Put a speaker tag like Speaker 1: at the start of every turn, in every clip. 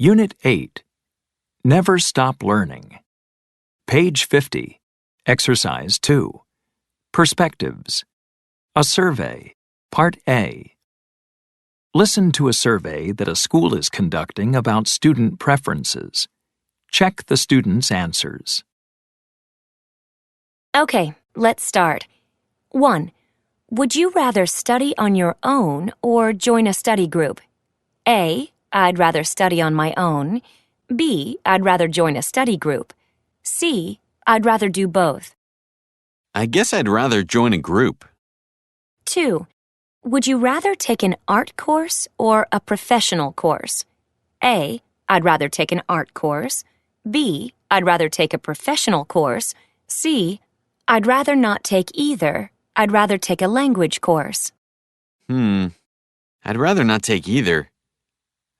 Speaker 1: Unit 8. Never Stop Learning. Page 50. Exercise 2. Perspectives. A survey. Part A. Listen to a survey that a school is conducting about student preferences. Check the students' answers.
Speaker 2: Okay, let's start. 1. Would you rather study on your own or join a study group? A. I'd rather study on my own. B. I'd rather join a study group. C. I'd rather do both.
Speaker 3: I guess I'd rather join a group.
Speaker 2: 2. Would you rather take an art course or a professional course? A. I'd rather take an art course. B. I'd rather take a professional course. C. I'd rather not take either. I'd rather take a language course.
Speaker 3: I'd rather not take either.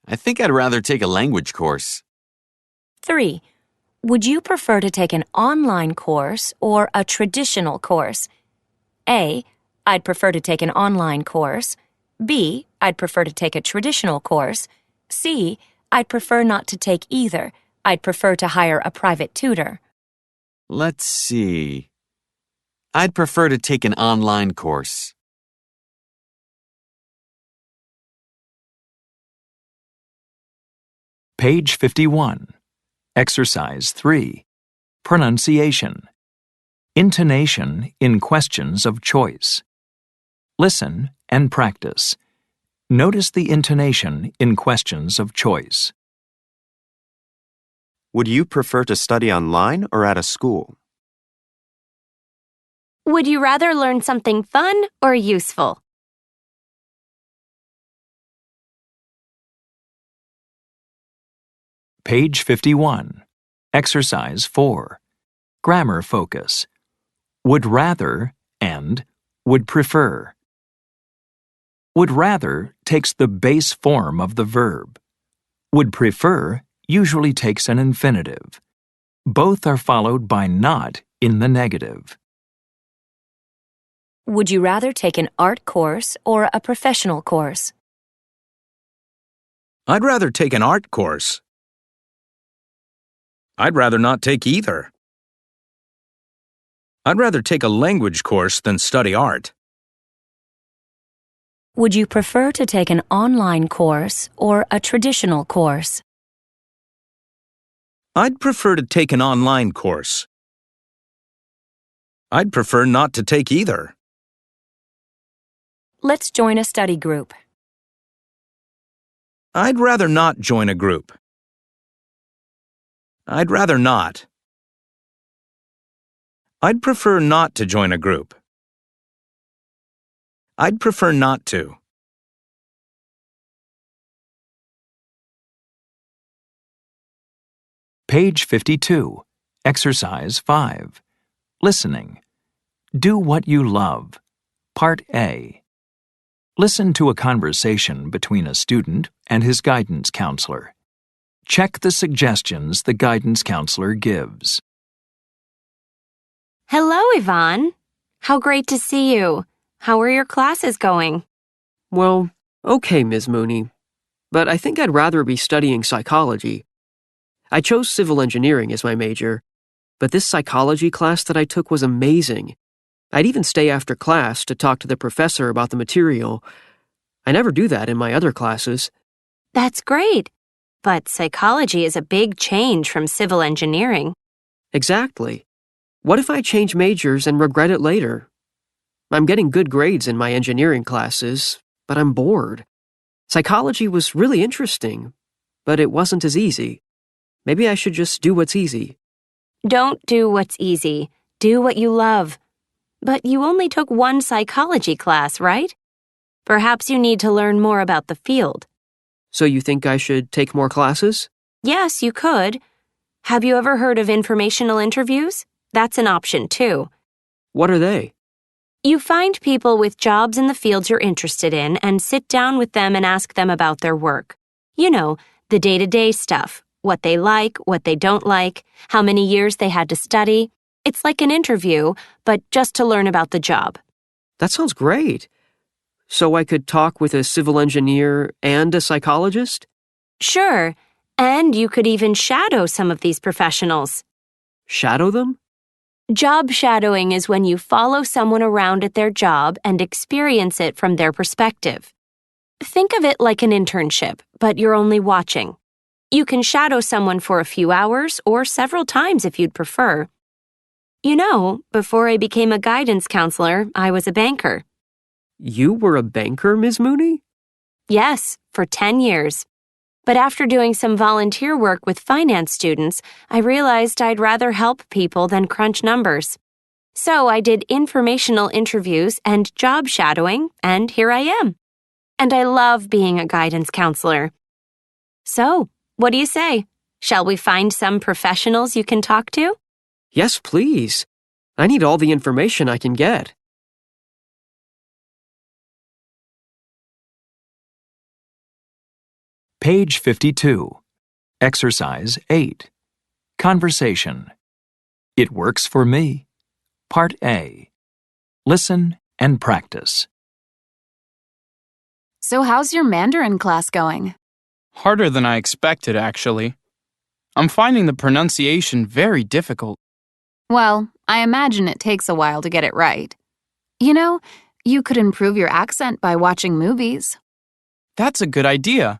Speaker 3: I think I'd rather take a language course.
Speaker 2: 3. Would you prefer to take an online course or a traditional course? A. I'd prefer to take an online course. B. I'd prefer to take a traditional course. C. I'd prefer not to take either. I'd prefer to hire a private tutor.
Speaker 3: Let's see. I'd prefer to take an online course.
Speaker 1: Page 51. Exercise 3. Pronunciation. Intonation in questions of choice. Listen and practice. Notice the intonation in questions of choice.
Speaker 4: Would you prefer to study online or at a school?
Speaker 5: Would you rather learn something fun or useful?
Speaker 1: Page 51. Exercise 4. Grammar focus. Would rather and would prefer. Would rather takes the base form of the verb. Would prefer usually takes an infinitive. Both are followed by not in the negative.
Speaker 2: Would you rather take an art course or a professional course?
Speaker 6: I'd rather take an art course. I'd rather not take either. I'd rather take a language course than study art.
Speaker 2: Would you prefer to take an online course or a traditional course?
Speaker 6: I'd prefer to take an online course. I'd prefer not to take either.
Speaker 2: Let's join a study group.
Speaker 6: I'd rather not join a group. I'd rather not. I'd prefer not to join a group. I'd prefer not to.
Speaker 1: Page 52. Exercise 5. Listening. Do what you love. Part A. Listen to a conversation between a student and his guidance counselor. Check the suggestions the guidance counselor gives.
Speaker 5: Hello, Yvonne. How great to see you. How are your classes going?
Speaker 7: Well, okay, Ms. Mooney. But I think I'd rather be studying psychology. I chose civil engineering as my major, but this psychology class that I took was amazing. I'd even stay after class to talk to the professor about the material. I never do that in my other classes.
Speaker 5: That's great. But psychology is a big change from civil engineering.
Speaker 7: Exactly. What if I change majors and regret it later? I'm getting good grades in my engineering classes, but I'm bored. Psychology was really interesting, but it wasn't as easy. Maybe I should just do what's easy.
Speaker 5: Don't do what's easy. Do what you love. But you only took one psychology class, right? Perhaps you need to learn more about the field.
Speaker 7: So you think I should take more classes?
Speaker 5: Yes, you could. Have you ever heard of informational interviews? That's an option, too.
Speaker 7: What are they?
Speaker 5: You find people with jobs in the fields you're interested in and sit down with them and ask them about their work. You know, the day-to-day stuff, what they like, what they don't like, how many years they had to study. It's like an interview, but just to learn about the job.
Speaker 7: That sounds great. So I could talk with a civil engineer and a psychologist?
Speaker 5: Sure. And you could even shadow some of these professionals.
Speaker 7: Shadow them?
Speaker 5: Job shadowing is when you follow someone around at their job and experience it from their perspective. Think of it like an internship, but you're only watching. You can shadow someone for a few hours or several times if you'd prefer. You know, before I became a guidance counselor, I was a banker.
Speaker 7: You were a banker, Ms. Mooney?
Speaker 5: Yes, for 10 years. But after doing some volunteer work with finance students, I realized I'd rather help people than crunch numbers. So I did informational interviews and job shadowing, and here I am. And I love being a guidance counselor. So, what do you say? Shall we find some professionals you can talk to?
Speaker 7: Yes, please. I need all the information I can get.
Speaker 1: Page 52. Exercise 8. Conversation. It works for me. Part A. Listen and practice.
Speaker 8: So how's your Mandarin class going?
Speaker 9: Harder than I expected, actually. I'm finding the pronunciation very difficult.
Speaker 8: Well, I imagine it takes a while to get it right. You know, you could improve your accent by watching movies.
Speaker 9: That's a good idea.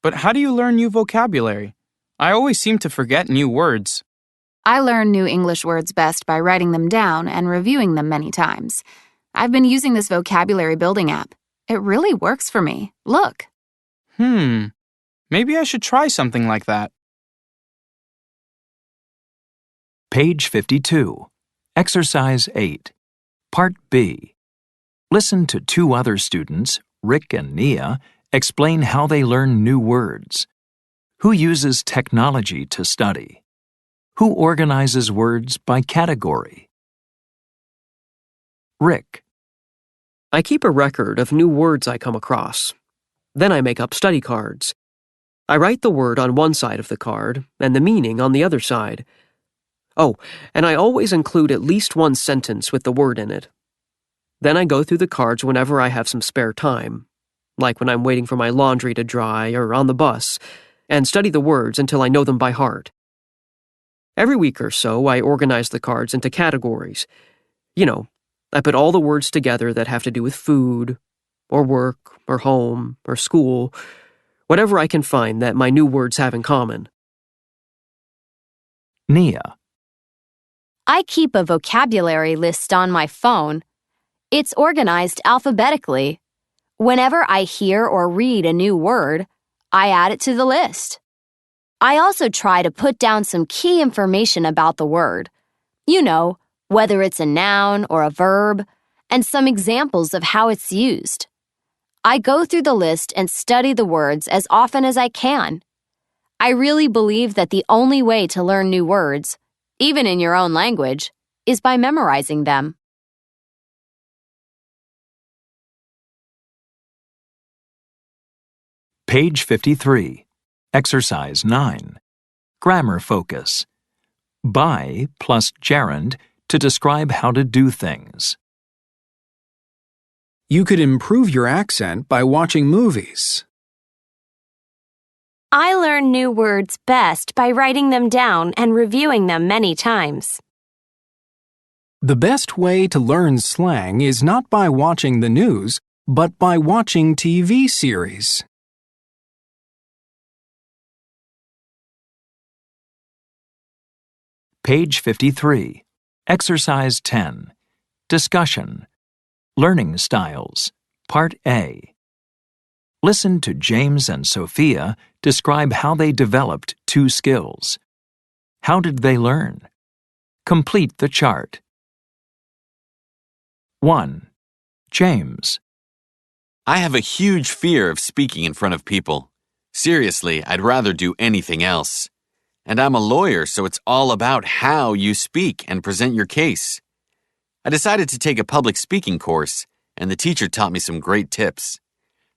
Speaker 9: But how do you learn new vocabulary? I always seem to forget new words.
Speaker 8: I learn new English words best by writing them down and reviewing them many times. I've been using this vocabulary building app. It really works for me. Look.
Speaker 9: Maybe I should try something like that.
Speaker 1: Page 52. Exercise 8. Part B. Listen to two other students, Rick and Nia, explain how they learn new words. Who uses technology to study? Who organizes words by category? Rick.
Speaker 7: I keep a record of new words I come across. Then I make up study cards. I write the word on one side of the card and the meaning on the other side. Oh, and I always include at least one sentence with the word in it. Then I go through the cards whenever I have some spare time, like when I'm waiting for my laundry to dry or on the bus, and study the words until I know them by heart. Every week or so, I organize the cards into categories. You know, I put all the words together that have to do with food, or work, or home, or school, whatever I can find that my new words have in common.
Speaker 1: Nia.
Speaker 2: I keep a vocabulary list on my phone. It's organized alphabetically. Whenever I hear or read a new word, I add it to the list. I also try to put down some key information about the word. You know, whether it's a noun or a verb, and some examples of how it's used. I go through the list and study the words as often as I can. I really believe that the only way to learn new words, even in your own language, is by memorizing them.
Speaker 1: Page 53. Exercise 9. Grammar focus. By plus gerund to describe how to do things.
Speaker 10: You could improve your accent by watching movies.
Speaker 5: I learn new words best by writing them down and reviewing them many times.
Speaker 10: The best way to learn slang is not by watching the news, but by watching TV series.
Speaker 1: Page 53. Exercise 10. Discussion. Learning styles. Part A. Listen to James and Sophia describe how they developed two skills. How did they learn? Complete the chart. 1. James.
Speaker 3: I have a huge fear of speaking in front of people. Seriously, I'd rather do anything else. And I'm a lawyer, so it's all about how you speak and present your case. I decided to take a public speaking course, and the teacher taught me some great tips.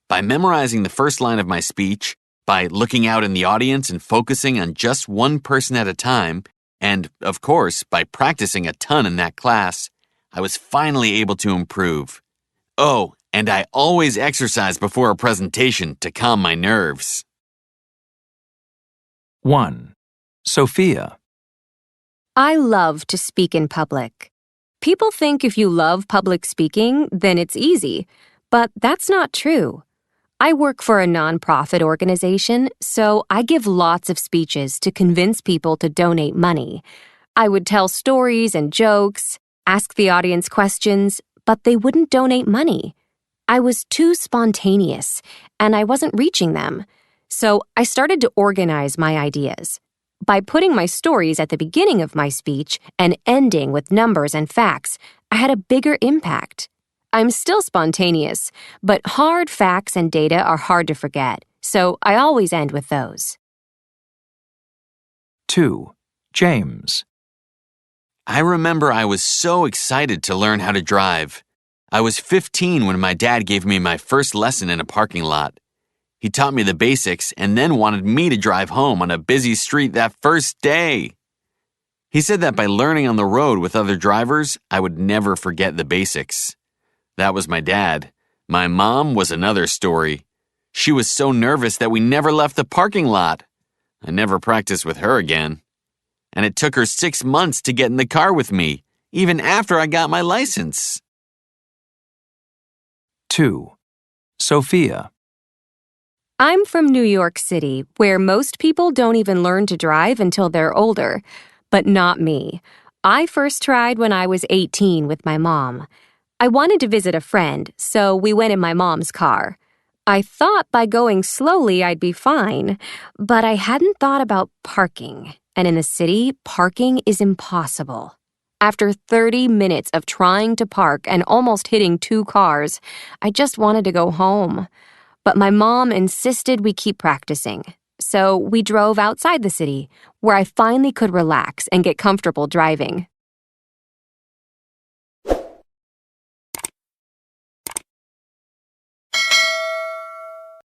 Speaker 3: By memorizing the first line of my speech, by looking out in the audience and focusing on just one person at a time, and, of course, by practicing a ton in that class, I was finally able to improve. Oh, and I always exercise before a presentation to calm my nerves.
Speaker 1: 1. Sophia.
Speaker 2: I love to speak in public. People think if you love public speaking, then it's easy, but that's not true. I work for a nonprofit organization, so I give lots of speeches to convince people to donate money. I would tell stories and jokes, ask the audience questions, but they wouldn't donate money. I was too spontaneous, and I wasn't reaching them. So I started to organize my ideas. By putting my stories at the beginning of my speech and ending with numbers and facts, I had a bigger impact. I'm still spontaneous, but hard facts and data are hard to forget, so I always end with those.
Speaker 1: 2. James.
Speaker 3: I remember I was so excited to learn how to drive. I was 15 when my dad gave me my first lesson in a parking lot. He taught me the basics and then wanted me to drive home on a busy street that first day. He said that by learning on the road with other drivers, I would never forget the basics. That was my dad. My mom was another story. She was so nervous that we never left the parking lot. I never practiced with her again. And it took her 6 months to get in the car with me, even after I got my license.
Speaker 1: 2. Sophia.
Speaker 2: I'm from New York City, where most people don't even learn to drive until they're older. But not me. I first tried when I was 18 with my mom. I wanted to visit a friend, so we went in my mom's car. I thought by going slowly I'd be fine, but I hadn't thought about parking. And in the city, parking is impossible. After 30 minutes of trying to park and almost hitting 2 cars, I just wanted to go home. But my mom insisted we keep practicing. So we drove outside the city, where I finally could relax and get comfortable driving.